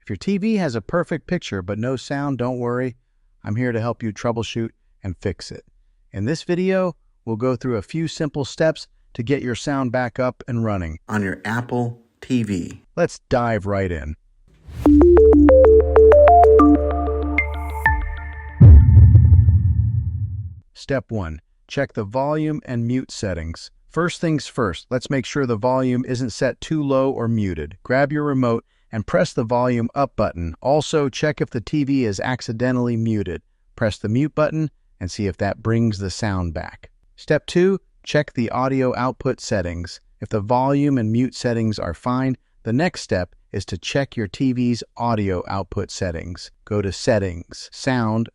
If your TV has a perfect picture but no sound, don't worry. I'm here to help you troubleshoot and fix it. In this video, we'll go through a few simple steps to get your sound back up and running on your Apple TV. Let's dive right in. Step 1. Check the volume and mute settings. First things first, let's make sure the volume isn't set too low or muted. Grab your remote and press the volume up button. Also, check if the TV is accidentally muted. Press the mute button and see if that brings the sound back. Step 2. Check the audio output settings. If the volume and mute settings are fine, the next step is to check your TV's audio output settings. Go to Settings, Sound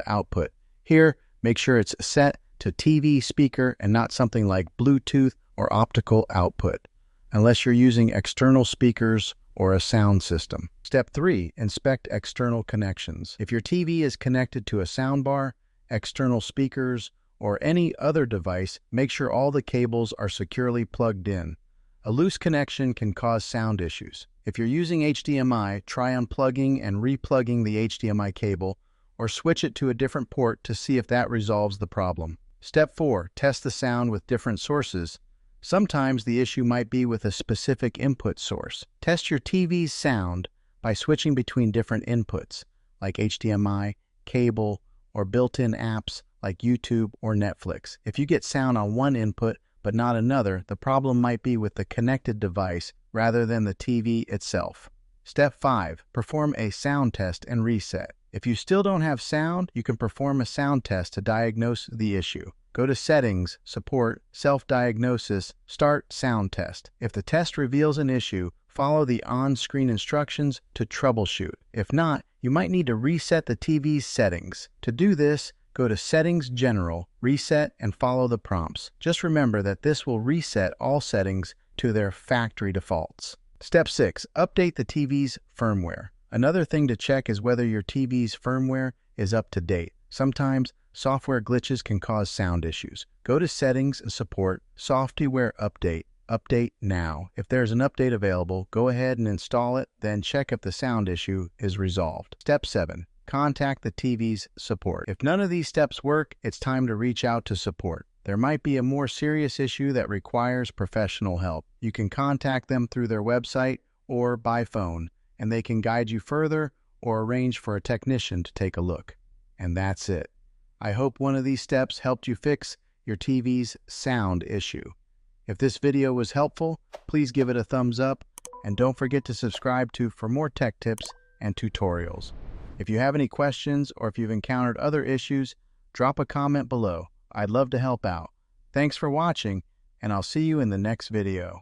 Output. Here, make sure it's set to TV speaker and not something like Bluetooth or optical output, unless you're using external speakers or a sound system. Step 3. Inspect external connections. If your TV is connected to a soundbar, external speakers, or any other device, make sure all the cables are securely plugged in. A loose connection can cause sound issues. If you're using HDMI, try unplugging and replugging the HDMI cable, or switch it to a different port to see if that resolves the problem. Step 4. Test the sound with different sources. Sometimes the issue might be with a specific input source. Test your TV's sound by switching between different inputs, like HDMI, cable, or built-in apps like YouTube or Netflix. If you get sound on one input but not another, the problem might be with the connected device rather than the TV itself. Step 5. Perform a sound test and reset. If you still don't have sound, you can perform a sound test to diagnose the issue. Go to Settings, Support, Self-Diagnosis, Start Sound Test. If the test reveals an issue, follow the on-screen instructions to troubleshoot. If not, you might need to reset the TV's settings. To do this, go to Settings General, Reset, and follow the prompts. Just remember that this will reset all settings to their factory defaults. Step 6. Update the TV's firmware. Another thing to check is whether your TV's firmware is up to date. Sometimes, software glitches can cause sound issues. Go to Settings, Support, Software Update. Update now. If there's an update available, go ahead and install it, then check if the sound issue is resolved. Step 7. Contact the TV's support. If none of these steps work, it's time to reach out to support. There might be a more serious issue that requires professional help. You can contact them through their website or by phone, and they can guide you further or arrange for a technician to take a look. And that's it. I hope one of these steps helped you fix your TV's sound issue. If this video was helpful, please give it a thumbs up, and don't forget to subscribe for more tech tips and tutorials. If you have any questions or if you've encountered other issues, drop a comment below. I'd love to help out. Thanks for watching, and I'll see you in the next video.